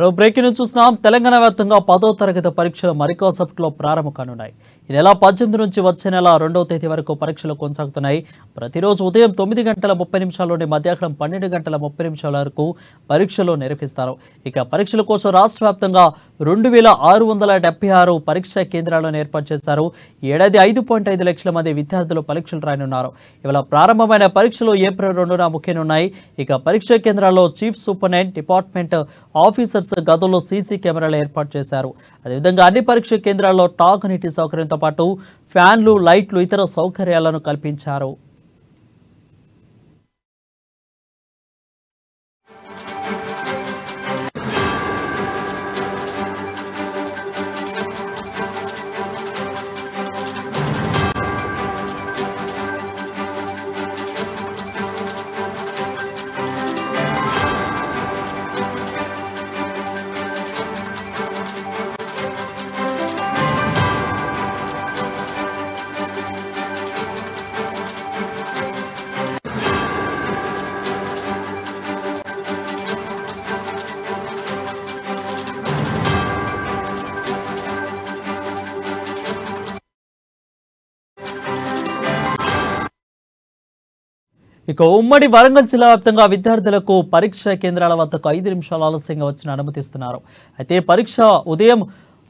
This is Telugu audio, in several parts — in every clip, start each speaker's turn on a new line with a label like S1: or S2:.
S1: మరో బ్రేకింగ్ న్యూస్ చూస్తున్నాం. తెలంగాణ వ్యాప్తంగా 10వ తరగతి పరీక్షలు మరికాసేపట్లో ప్రారంభం కానున్నాయి. ఈ నెల 18 నుంచి వచ్చే నెల 2వ తేదీ వరకు పరీక్షలు కొనసాగుతున్నాయి. ప్రతిరోజు ఉదయం 9 గంటల 30 నుండి మధ్యాహ్నం 12 గంటల 30 వరకు పరీక్షలు నిర్వహిస్తారు. ఇక పరీక్షల కోసం రాష్ట్ర వ్యాప్తంగా 2676 పరీక్షా కేంద్రాలను ఏర్పాటు చేశారు. ఈ ఏడాది 5.5 లక్షల మంది విద్యార్థులు పరీక్షలు రాయనున్నారు. ఇవాళ ప్రారంభమైన పరీక్షలు ఏప్రిల్ 2న ముఖ్యనున్నాయి. ఇక పరీక్షా కేంద్రాల్లో చీఫ్ సూపరింటెండెంట్, డిపార్ట్మెంట్ ఆఫీసర్స్ గదుల్లో సీసీ కెమెరాలు ఏర్పాటు చేశారు. అదేవిధంగా అన్ని పరీక్షా కేంద్రాల్లో తాగునీటి సౌకర్యంతో పాటు ఫ్యాన్లు, లైట్లు, ఇతర సౌకర్యాలను కల్పించారు. ఇక ఉమ్మడి వరంగల్ జిల్లా వ్యాప్తంగా విద్యార్థులకు పరీక్షా కేంద్రాల వద్దకు 5 నిమిషాలు ఆలస్యంగా వచ్చిన అనుమతిస్తున్నారు. అయితే పరీక్ష ఉదయం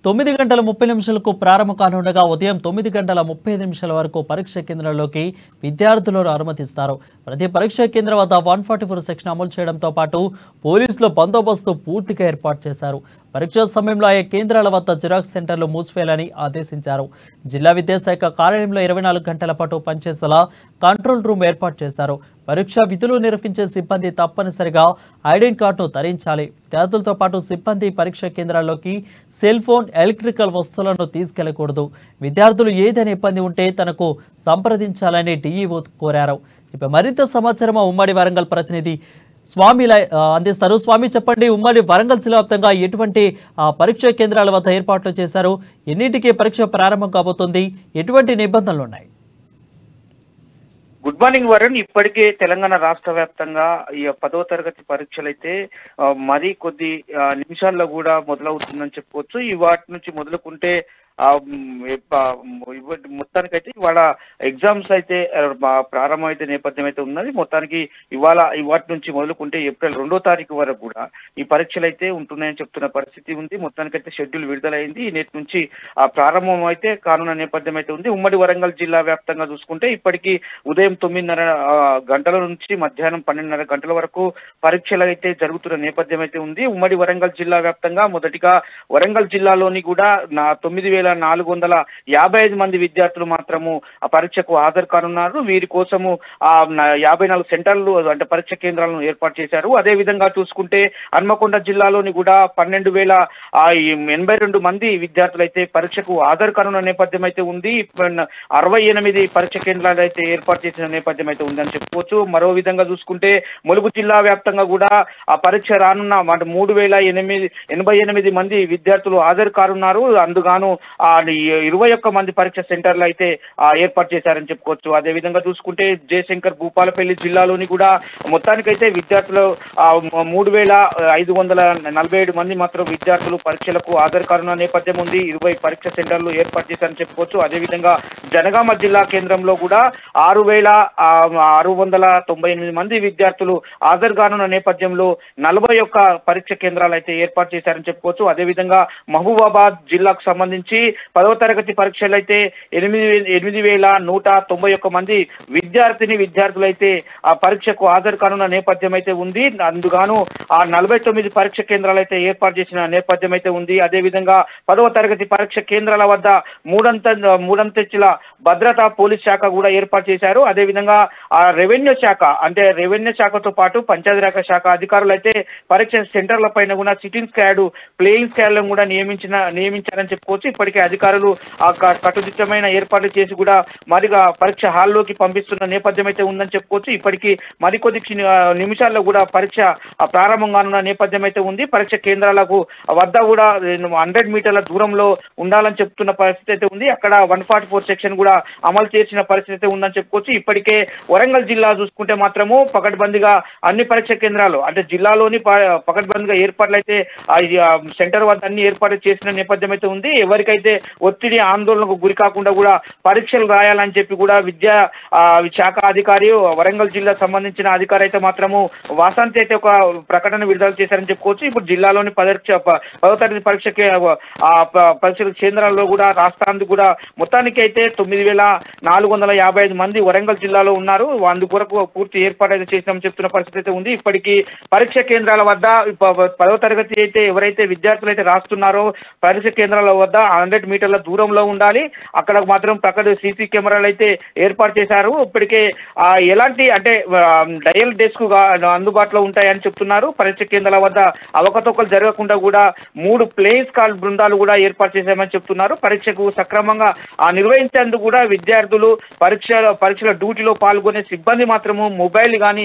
S1: 9 గంటల 30 నిమిషాలకు ప్రారంభం కానుండగా ఉదయం 9 గంటల 35 నిమిషాల వరకు పరీక్షా కేంద్రాల్లోకి విద్యార్థులను అనుమతిస్తారు. ప్రతి పరీక్షా కేంద్రం వద్ద 144 సెక్షన్ అమలు చేయడంతో పాటు పోలీసుల బందోబస్తు పూర్తిగా ఏర్పాటు చేశారు. పరీక్షా సమయంలో ఆయా కేంద్రాల వద్ద జిరాక్స్ సెంటర్లు మూసివేయాలని ఆదేశించారు. జిల్లా విద్యాశాఖ కార్యాలయంలో 24 గంటల పాటు పనిచేసేలా కంట్రోల్ రూమ్ ఏర్పాటు చేశారు. పరీక్షా విధులు నిర్వహించే సిబ్బంది తప్పనిసరిగా ఐడెంటి కార్డును ధరించాలి. విద్యార్థులతో పాటు సిబ్బంది పరీక్షా కేంద్రాల్లోకి సెల్ ఫోన్, ఎలక్ట్రికల్ వస్తువులను తీసుకెళ్లకూడదు. విద్యార్థులు ఏదైనా ఇబ్బంది ఉంటే తనకు సంప్రదించాలని డీఈఓ కోరారు. ఇక మరింత సమాచారం ఉమ్మడి వరంగల్ ప్రతినిధి స్వామి అందిస్తారు. స్వామి, చెప్పండి, ఉమ్మడి వరంగల్ జిల్లా వ్యాప్తంగా ఎటువంటి పరీక్షా కేంద్రాల వద్ద ఏర్పాట్లు చేశారు? ఎన్నింటికి పరీక్ష ప్రారంభం కాబోతుంది? ఎటువంటి నిబంధనలు ఉన్నాయి?
S2: Good morning Varun. ఇప్పటికే తెలంగాణ రాష్ట్ర వ్యాప్తంగా ఈ 10వ తరగతి పరీక్షలు అయితే మరి కొద్ది నిమిషాల్లో కూడా మొదలవుతుందని చెప్పుకోవచ్చు. ఈ వాటి నుంచి మొదలుకుంటే మొత్తానికైతే ఇవాళ ఎగ్జామ్స్ అయితే ప్రారంభం అయితే నేపథ్యం అయితే ఉన్నది. మొత్తానికి ఇవాటి నుంచి మొదలుకుంటే ఏప్రిల్ 2వ తారీఖు వరకు కూడా ఈ పరీక్షలు అయితే ఉంటున్నాయని చెప్తున్న పరిస్థితి ఉంది. మొత్తానికైతే షెడ్యూల్ విడుదలైంది. నేటి నుంచి ప్రారంభం అయితే కానున్న నేపథ్యం అయితే ఉంది. ఉమ్మడి వరంగల్ జిల్లా వ్యాప్తంగా చూసుకుంటే ఇప్పటికీ ఉదయం 9:30 గంటల నుంచి మధ్యాహ్నం 12:30 గంటల వరకు పరీక్షలు అయితే జరుగుతున్న నేపథ్యం అయితే ఉంది. ఉమ్మడి వరంగల్ జిల్లా వ్యాప్తంగా మొదటిగా వరంగల్ జిల్లాలోని కూడా 9,455 మంది విద్యార్థులు మాత్రము ఆ పరీక్షకు హాజరు కానున్నారు. వీరి కోసము 54 సెంటర్లు అంటే పరీక్ష కేంద్రాలను ఏర్పాటు చేశారు. అదే విధంగా చూసుకుంటే హన్మకొండ జిల్లాలోని కూడా 12,082 మంది విద్యార్థులు అయితే పరీక్షకు హాజరు కానున్న నేపథ్యం అయితే ఉంది. 68 పరీక్ష కేంద్రాలు అయితే ఏర్పాటు చేసిన నేపథ్యం అయితే ఉందని చెప్పుకోవచ్చు. మరో విధంగా చూసుకుంటే ములుగు జిల్లా వ్యాప్తంగా కూడా ఆ పరీక్ష రానున్న 3,088 మంది విద్యార్థులు హాజరు కానున్నారు. అందుగాను 21 మంది పరీక్ష సెంటర్లు అయితే ఏర్పాటు చేశారని చెప్పుకోవచ్చు. అదే విధంగా చూసుకుంటే జయశంకర్ భూపాలపల్లి జిల్లాలోని కూడా మొత్తానికైతే విద్యార్థులు 3,547 మంది మాత్రం విద్యార్థులు పరీక్షలకు హాజరు కానున్న నేపథ్యం ఉంది. 20 పరీక్ష సెంటర్లు ఏర్పాటు చేశారని చెప్పుకోవచ్చు. అదేవిధంగా జనగామ జిల్లా కేంద్రంలో కూడా 6,698 మంది విద్యార్థులు హాజరు కానున్న నేపథ్యంలో 41 పరీక్ష కేంద్రాలు అయితే ఏర్పాటు చేశారని చెప్పుకోవచ్చు. అదేవిధంగా మహబూబాబాద్ జిల్లాకు సంబంధించి 10వ తరగతి పరీక్షలు అయితే 8,191 మంది విద్యార్థులు అయితే ఆ పరీక్షకు హాజరు కానున్న నేపథ్యం అయితే ఉంది. అందుగాను 49 పరీక్ష కేంద్రాలు అయితే ఏర్పాటు చేసిన నేపథ్యం అయితే ఉంది. అదేవిధంగా 10వ తరగతి పరీక్ష కేంద్రాల వద్ద మూడంతస్తుల భద్రతా పోలీస్ శాఖ కూడా ఏర్పాటు చేశారు. అదేవిధంగా రెవెన్యూ శాఖతో పాటు పంచాయతీరాజ్ శాఖ అధికారులు అయితే పరీక్ష సెంటర్ల పైన కూడా సిట్టింగ్ స్క్వాడ్, ప్లేయింగ్ స్క్వాడ్లను కూడా నియమించారని చెప్పుకోవచ్చు. ఇప్పటికే ఇప్పటికే అధికారులు కట్టుదిట్టమైన ఏర్పాట్లు చేసి కూడా మరిగా పరీక్ష హాల్లోకి పంపిస్తున్న నేపథ్యం అయితే ఉందని చెప్పుకోవచ్చు. ఇప్పటికీ మరికొద్ది నిమిషాల్లో కూడా పరీక్ష ప్రారంభం కానున్న నేపథ్యం అయితే ఉంది. పరీక్ష కేంద్రాలకు వద్ద కూడా 100 మీటర్ల దూరంలో ఉండాలని చెప్తున్న పరిస్థితి అయితే ఉంది. అక్కడ 144 సెక్షన్ కూడా అమలు చేసిన పరిస్థితి అయితే ఉందని చెప్పుకోవచ్చు. ఇప్పటికే వరంగల్ జిల్లా చూసుకుంటే మాత్రము పకడ్బందీగా అన్ని పరీక్ష కేంద్రాలు అంటే జిల్లాలోని పకడ్బందీగా ఏర్పాట్లు అయితే సెంటర్ వద్ద అన్ని ఏర్పాట్లు చేసిన నేపథ్యం అయితే ఉంది. ఎవరికైతే ఒత్తిడి ఆందోళనకు గురి కాకుండా కూడా పరీక్షలు రాయాలని చెప్పి కూడా విద్యా శాఖ అధికారి వరంగల్ జిల్లా సంబంధించిన అధికారి అయితే మాత్రము వాసంతి అయితే ఒక ప్రకటన విడుదల చేశారని చెప్పుకోవచ్చు. ఇప్పుడు జిల్లాలోని 10వ తరగతి పరీక్షల కేంద్రాల్లో కూడా రాష్ట్రానికి కూడా మొత్తానికి అయితే 9,455 మంది వరంగల్ జిల్లాలో ఉన్నారు. అందుకొరకు పూర్తి ఏర్పాటు అయితే చేసినామని చెప్తున్న పరిస్థితి అయితే ఉంది. ఇప్పటికీ పరీక్ష కేంద్రాల వద్ద 10వ తరగతి అయితే ఎవరైతే విద్యార్థులు అయితే రాస్తున్నారో పరీక్ష కేంద్రాల వద్ద 100 మీటర్ల దూరంలో ఉండాలి. అక్కడ మాత్రం ప్రక్కన సీసీ కెమెరాలు అయితే ఏర్పాటు చేశారు. ఇప్పటికే ఎలాంటి అంటే డయల్ డెస్క్ అందుబాటులో ఉంటాయని చెప్తున్నారు. పరీక్ష కేంద్రాల వద్ద అవకతవకలు జరగకుండా కూడా 3 ప్లేయింగ్ స్క్వాడ్ బృందాలు కూడా ఏర్పాటు చేశామని చెప్తున్నారు. పరీక్షకు సక్రమంగా నిర్వహించేందుకు కూడా విద్యార్థులు పరీక్షల డ్యూటీలో పాల్గొనే సిబ్బంది మాత్రము మొబైల్ కానీ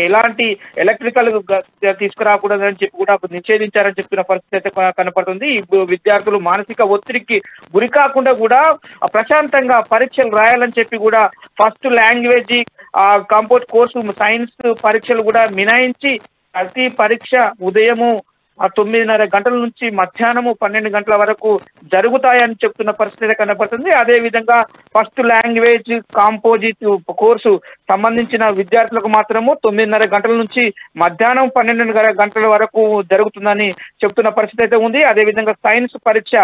S2: ఎలాంటి ఎలక్ట్రికల్ తీసుకురాకూడదని చెప్పి కూడా నిషేధించారని చెప్పిన పరిస్థితి అయితే కనపడుతుంది. ఇప్పుడు విద్యార్థులు మానసిక ఒత్తిడికి గురి కాకుండా కూడా ప్రశాంతంగా పరీక్షలు రాయాలని చెప్పి కూడా first language compose course science పరీక్షలు కూడా మినహాయించి ప్రతి పరీక్ష ఉదయము 9:30 గంటల నుంచి మధ్యాహ్నము 12 గంటల వరకు జరుగుతాయని చెప్తున్న పరిస్థితి కనపడుతుంది. అదే విధంగా ఫస్ట్ లాంగ్వేజ్ కాంపోజిట్ కోర్సు సంబంధించిన విద్యార్థులకు మాత్రము 9:30 గంటల నుంచి మధ్యాహ్నం 12 గంటల వరకు జరుగుతుందని చెప్తున్న పరిస్థితి అయితే ఉంది. అదే విధంగా సైన్స్ పరీక్ష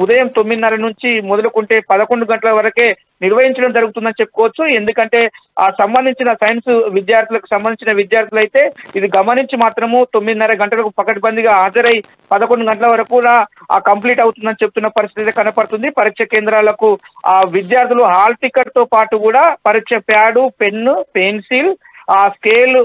S2: ఉదయం 9:30 నుంచి మొదలుకుంటే 11 గంటల వరకే నిర్వహించడం జరుగుతుందని చెప్పుకోవచ్చు. ఎందుకంటే సంబంధించిన సైన్స్ విద్యార్థులు అయితే ఇది గమనించి మాత్రము 9:30 గంటలకు పకడ్బందీగా హాజరై 11 గంటల వరకు కూడా కంప్లీట్ అవుతుందని చెప్తున్న పరిస్థితి కనపడుతుంది. పరీక్ష కేంద్రాలకు విద్యార్థులు హాల్ టికెట్ తో పాటు కూడా పరీక్ష pad, pen, pencil, scale,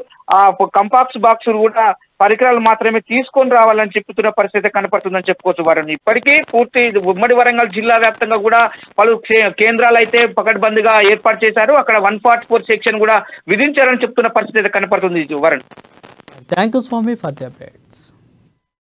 S2: కంపాక్స్ box కూడా పరికరాలు మాత్రమే తీసుకొని రావాలని చెప్తున్న పరిస్థితి కనపడుతుందని చెప్పుకోవచ్చు. వారిని ఇప్పటికీ పూర్తి ఉమ్మడి వరంగల్ జిల్లా వ్యాప్తంగా కూడా పలు కేంద్రాలు అయితే పకడ్బందీగా ఏర్పాటు చేశారు. అక్కడ 144 సెక్షన్ కూడా విధించారని చెప్తున్న పరిస్థితి కనపడుతుంది. Varun,
S1: thank you Swamy for the updates.